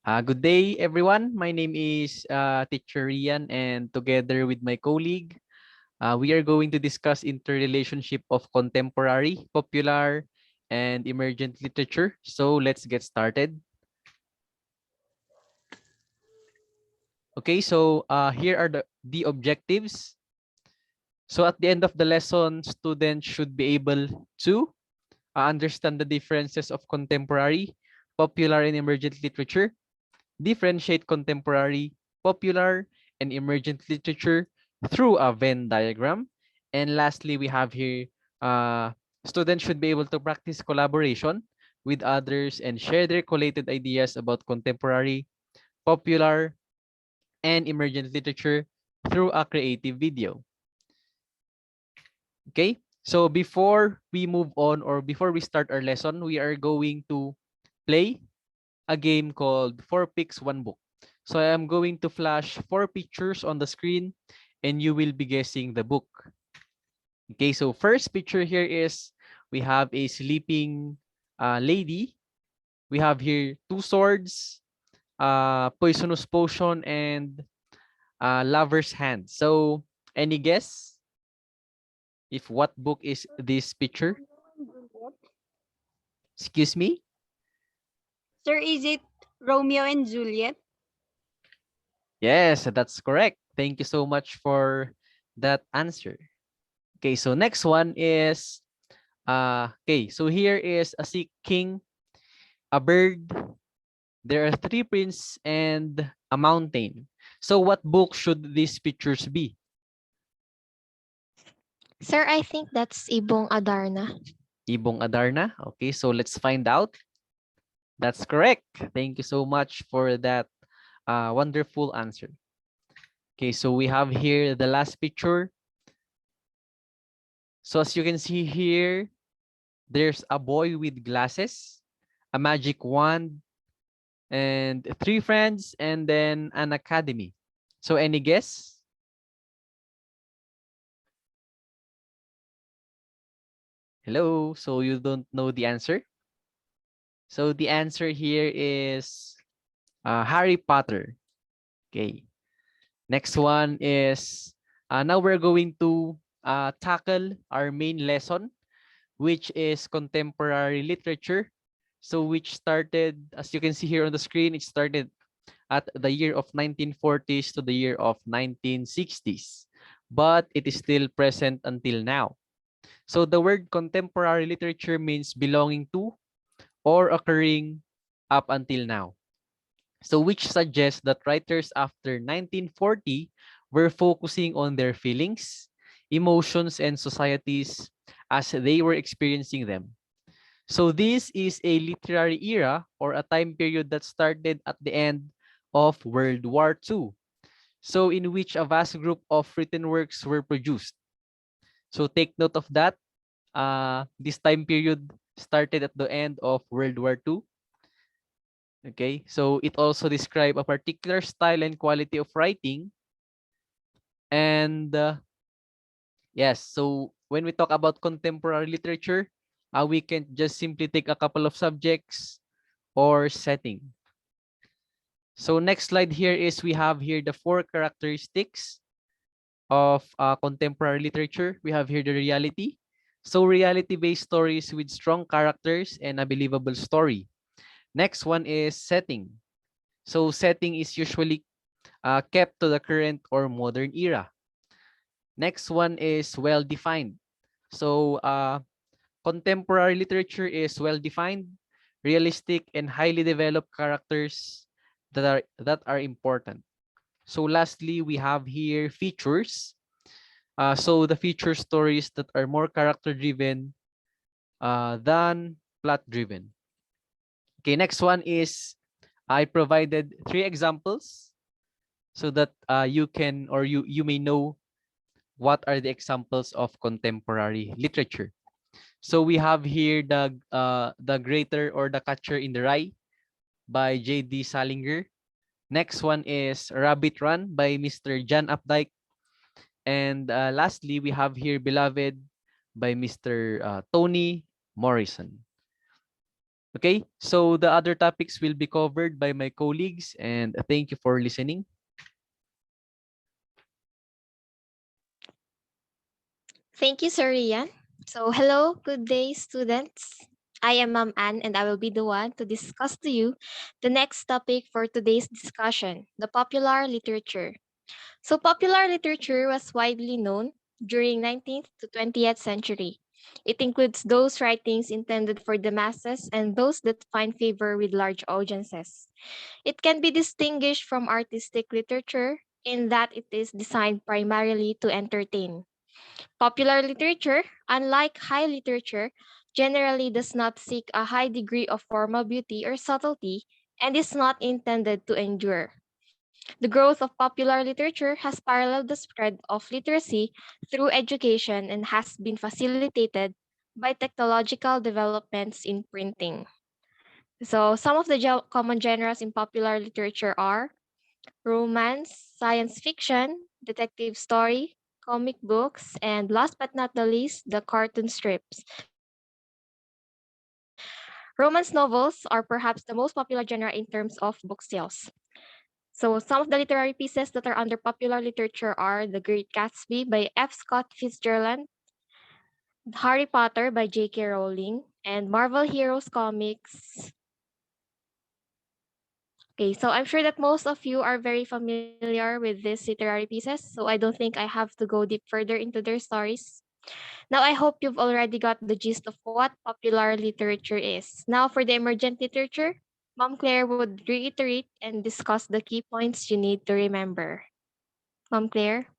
Good day, everyone. My name is Teacher Rian, and together with my colleague, we are going to discuss interrelationship of contemporary, popular, and emergent literature. So let's get started. Okay, so here are the objectives. So at the end of the lesson, students should be able to understand the differences of contemporary, popular, and emergent literature, differentiate contemporary, popular, and emergent literature through a Venn diagram. And lastly, we have here, students should be able to practice collaboration with others and share their collated ideas about contemporary, popular, and emergent literature through a creative video. Okay, so before we move on or before we start our lesson, we are going to play a game called 4 Picks, 1 Book. So I am going to flash 4 pictures on the screen and you will be guessing the book. Okay, so first picture here is we have a sleeping lady. We have here 2 swords, poisonous potion, and lover's hand. So any guess if what book is this picture? Excuse me? Sir, is it Romeo and Juliet? Yes, that's correct. Thank you so much for that answer. Okay, so next one is okay, so here is a sea king, a bird, there are 3 princes and a mountain. So what book should these pictures be? Sir, I think that's Ibong Adarna. Ibong Adarna. Okay, so let's find out. That's correct. Thank you so much for that wonderful answer. Okay, so we have here the last picture. So as you can see here, there's a boy with glasses, a magic wand, and 3 friends, and then an academy. So any guess? Hello, so you don't know the answer? So the answer here is Harry Potter. Okay. Next one is now we're going to tackle our main lesson, which is contemporary literature. So which started, as you can see here on the screen, it started at the year of 1940s to the year of 1960s, but it is still present until now. So the word contemporary literature means belonging to or occurring up until now. So which suggests that writers after 1940 were focusing on their feelings, emotions, and societies as they were experiencing them. So this is a literary era or a time period that started at the end of World War II. So in which a vast group of written works were produced. So take note of that. This time period started at the end of World War II. Okay, so it also describes a particular style and quality of writing. And yes, so when we talk about contemporary literature, we can just simply take a couple of subjects or setting. So next slide here is we have here the 4 characteristics of contemporary literature. We have here the reality. So reality-based stories with strong characters and a believable story. Next one is setting. So setting is usually kept to the current or modern era. Next one is well-defined. So contemporary literature is well-defined, realistic, and highly developed characters that are important. So lastly, we have here features. So the feature stories that are more character-driven than plot-driven. Okay, next one is I provided 3 examples so that you can or you may know what are the examples of contemporary literature. So we have here the Greater or the Catcher in the Rye by J.D. Salinger. Next one is Rabbit Run by Mr. John Updike. And lastly, we have here, Beloved by Mr. Toni Morrison. Okay, so the other topics will be covered by my colleagues, and thank you for listening. Thank you, Sir Rian. So, hello, good day, students. I am Ma'am Anne, and I will be the one to discuss to you the next topic for today's discussion, the popular literature. So, popular literature was widely known during 19th to 20th century. It includes those writings intended for the masses and those that find favor with large audiences. It can be distinguished from artistic literature in that it is designed primarily to entertain. Popular literature, unlike high literature, generally does not seek a high degree of formal beauty or subtlety and is not intended to endure. The growth of popular literature has paralleled the spread of literacy through education and has been facilitated by technological developments in printing. So, some of the common genres in popular literature are romance, science fiction, detective story, comic books, and last but not the least, the cartoon strips. Romance novels are perhaps the most popular genre in terms of book sales. So, some of the literary pieces that are under popular literature are The Great Gatsby by F. Scott Fitzgerald, Harry Potter by J.K. Rowling, and Marvel Heroes comics. Okay, so I'm sure that most of you are very familiar with these literary pieces, so I don't think I have to go deep further into their stories. Now, I hope you've already got the gist of what popular literature is. Now, for the emergent literature, Mom Claire would reiterate and discuss the key points you need to remember. Mom Claire?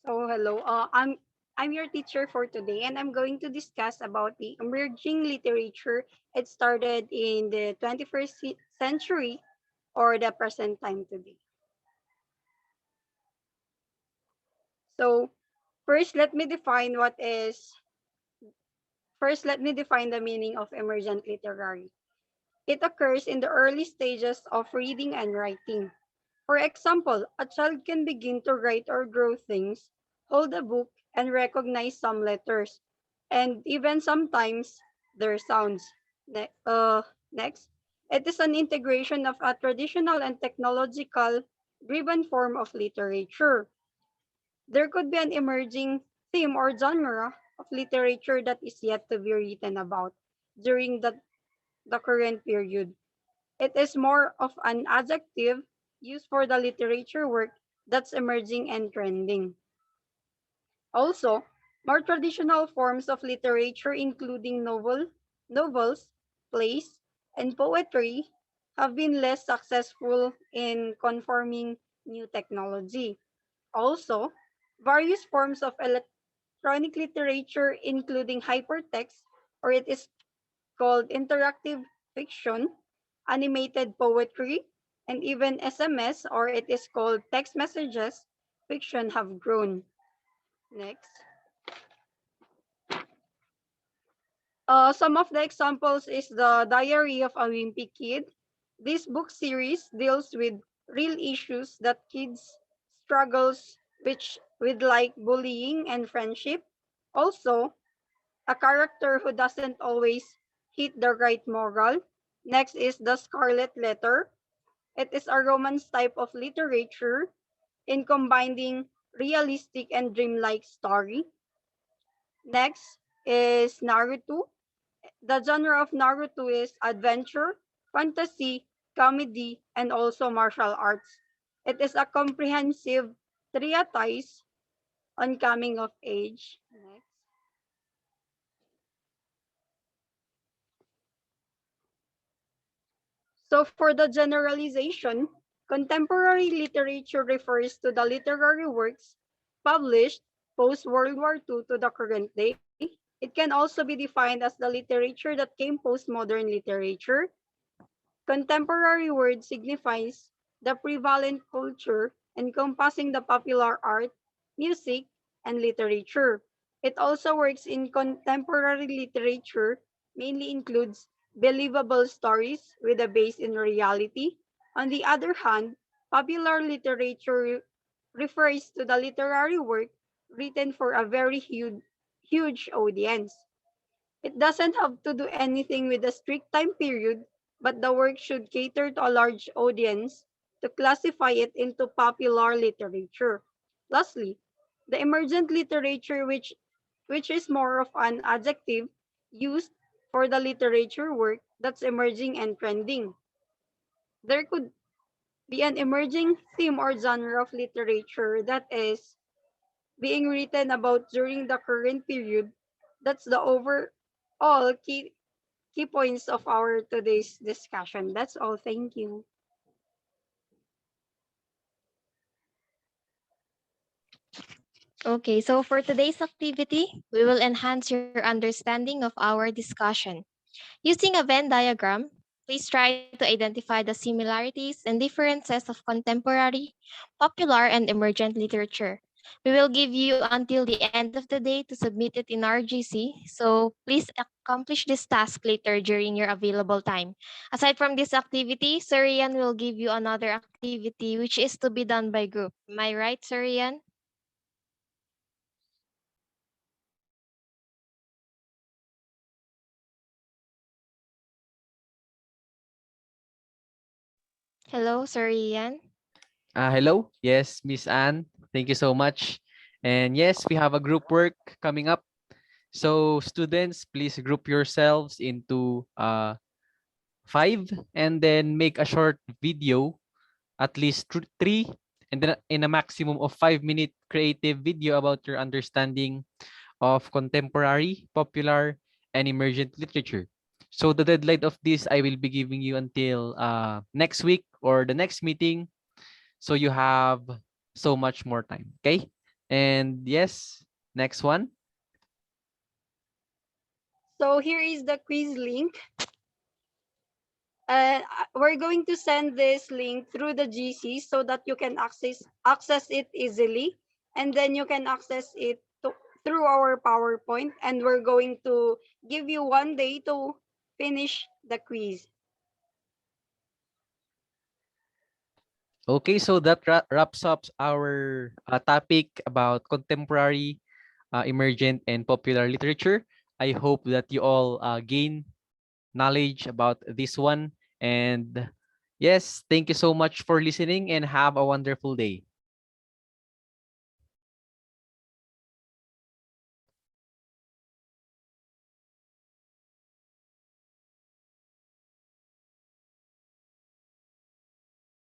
So hello, I'm your teacher for today, and I'm going to discuss about the emerging literature. It started in the 21st century or the present time today. So first, let me define what is. First, let me define the meaning of emergent literary. It occurs in the early stages of reading and writing. For example, a child can begin to write or draw things, hold a book, and recognize some letters, and even sometimes their sounds. Next, it is an integration of a traditional and technological driven form of literature. There could be an emerging theme or genre of literature that is yet to be written about during the current period. It is more of an adjective used for the literature work that's emerging and trending. Also, more traditional forms of literature, including novels, plays, and poetry, have been less successful in conforming new technology. Also, various forms of electronic literature, including hypertext, or it is called interactive fiction, animated poetry, and even SMS, or it is called text messages, fiction have grown. Next. Some of the examples is the Diary of a Wimpy Kid. This book series deals with real issues that kids struggles with like bullying and friendship. Also, a character who doesn't always hit the right moral. Next is The Scarlet Letter. It is a romance type of literature in combining realistic and dreamlike story. Next is Naruto. The genre of Naruto is adventure, fantasy, comedy, and also martial arts. It is a comprehensive treatise on coming of age. Next. So for the generalization, contemporary literature refers to the literary works published post World War II to the current day. It can also be defined as the literature that came post modern literature. Contemporary word signifies the prevalent culture encompassing the popular art, music, and literature. It also works in contemporary literature, mainly includes believable stories with a base in reality. On the other hand, popular literature refers to the literary work written for a very huge audience. It doesn't have to do anything with a strict time period, but the work should cater to a large audience to classify it into popular literature. Lastly, the emergent literature, which is more of an adjective used for the literature work that's emerging and trending. There could be an emerging theme or genre of literature that is being written about during the current period. That's the overall key points of our today's discussion. That's all. Thank you. Okay, so for today's activity, we will enhance your understanding of our discussion. Using a Venn diagram, please try to identify the similarities and differences of contemporary, popular, and emergent literature. We will give you until the end of the day to submit it in RGC, so please accomplish this task later during your available time. Aside from this activity, Surian will give you another activity which is to be done by group. Am I right, Surian? Hello, Surian. Hello. Yes, Miss Anne. Thank you so much. And yes, we have a group work coming up. So students, please group yourselves into five and then make a short video, at least three, and then in a maximum of 5 minute creative video about your understanding of contemporary, popular, and emergent literature. So the deadline of this I will be giving you until next week or the next meeting. So you have so much more time. Okay. And yes, next one. So here is the quiz link. And we're going to send this link through the GC so that you can access it easily. And then you can access it through our PowerPoint. And we're going to give you 1 day to finish the quiz. Okay, so that wraps up our topic about contemporary, emergent, and popular literature. I hope that you all gain knowledge about this one. And yes, thank you so much for listening and have a wonderful day.